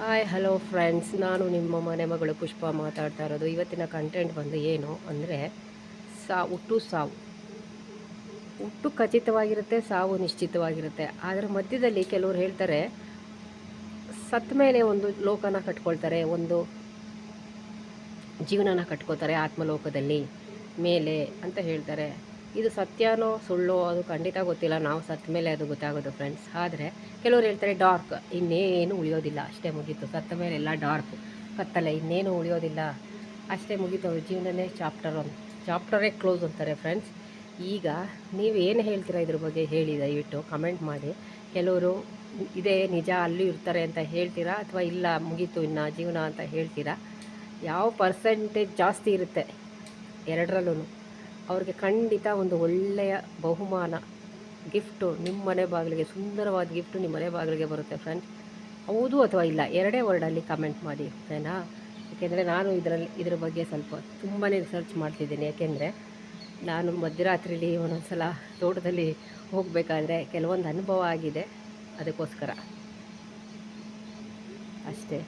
Hi hello friends, ನಾನು ನಿಮ್ಮ ಮನೆ ಮಗಳು ಪುಷ್ಪ ಮಾತಾಡ್ತಾ ಇರೋದು. ಇವತ್ತಿನ ಕಂಟೆಂಟ್ ಬಂದು ಏನು ಅಂದರೆ ಸಾವು. ಹುಟ್ಟು ಖಚಿತವಾಗಿರುತ್ತೆ, ಸಾವು ನಿಶ್ಚಿತವಾಗಿರುತ್ತೆ. ಅದರ ಮಧ್ಯದಲ್ಲಿ ಕೆಲವರು ಹೇಳ್ತಾರೆ ಸತ್ತ ಮೇಲೆ ಒಂದು ಲೋಕನ ಕಟ್ಕೊಳ್ತಾರೆ, ಒಂದು ಜೀವನನ ಕಟ್ಕೋತಾರೆ ಆತ್ಮಲೋಕದಲ್ಲಿ ಮೇಲೆ ಅಂತ ಹೇಳ್ತಾರೆ. ಇದು ಸತ್ಯನೋ ಸುಳ್ಳೋ ಅದು ಖಂಡಿತ ಗೊತ್ತಿಲ್ಲ. ನಾವು ಸತ್ತ ಮೇಲೆ ಅದು ಗೊತ್ತಾಗೋದು ಫ್ರೆಂಡ್ಸ್. ಆದರೆ ಕೆಲವರು ಹೇಳ್ತಾರೆ ಡಾರ್ಕ್, ಇನ್ನೇನು ಉಳಿಯೋದಿಲ್ಲ, ಅಷ್ಟೇ ಮುಗೀತು. ಸತ್ತ ಮೇಲೆ ಎಲ್ಲ ಡಾರ್ಕ್, ಕತ್ತಲೆ, ಇನ್ನೇನು ಉಳಿಯೋದಿಲ್ಲ, ಅಷ್ಟೇ ಮುಗೀತು. ಅವ್ರ ಜೀವನನೇ ಚಾಪ್ಟರೇ ಕ್ಲೋಸ್ ಅಂತಾರೆ ಫ್ರೆಂಡ್ಸ್. ಈಗ ನೀವು ಏನು ಹೇಳ್ತೀರಾ ಇದ್ರ ಬಗ್ಗೆ ಹೇಳಿ, ದಯವಿಟ್ಟು ಕಮೆಂಟ್ ಮಾಡಿ. ಕೆಲವರು ಇದೇ ನಿಜ, ಅಲ್ಲೂ ಇರ್ತಾರೆ ಅಂತ ಹೇಳ್ತೀರಾ, ಅಥವಾ ಇಲ್ಲ ಮುಗೀತು ಇನ್ನು ಜೀವನ ಅಂತ ಹೇಳ್ತೀರಾ? ಯಾವ ಪರ್ಸೆಂಟೇಜ್ ಜಾಸ್ತಿ ಇರುತ್ತೆ ಎರಡರಲ್ಲೂ ಅವ್ರಿಗೆ ಖಂಡಿತ ಒಂದು ಒಳ್ಳೆಯ ಬಹುಮಾನ, ಗಿಫ್ಟು ನಿಮ್ಮ ಮನೆ ಬಾಗಿಲಿಗೆ, ಸುಂದರವಾದ ಗಿಫ್ಟು ನಿಮ್ಮ ಮನೆ ಬಾಗಿಲಿಗೆ ಬರುತ್ತೆ ಫ್ರೆಂಡ್ಸ್. ಹೌದು ಅಥವಾ ಇಲ್ಲ, ಎರಡೇ ವರ್ಡಲ್ಲಿ ಕಮೆಂಟ್ ಮಾಡಿ ಓಕೆನಾ? ಏಕೆಂದರೆ ನಾನು ಇದ್ರ ಬಗ್ಗೆ ಸ್ವಲ್ಪ ತುಂಬಾ ರಿಸರ್ಚ್ ಮಾಡ್ತಿದ್ದೀನಿ. ಯಾಕೆಂದರೆ ನಾನು ಮಧ್ಯರಾತ್ರಿಲಿ ಒಂದೊಂದು ಸಲ ತೋಟದಲ್ಲಿ ಹೋಗಬೇಕಾದ್ರೆ ಕೆಲವೊಂದು ಅನುಭವ ಆಗಿದೆ, ಅದಕ್ಕೋಸ್ಕರ ಅಷ್ಟೇ.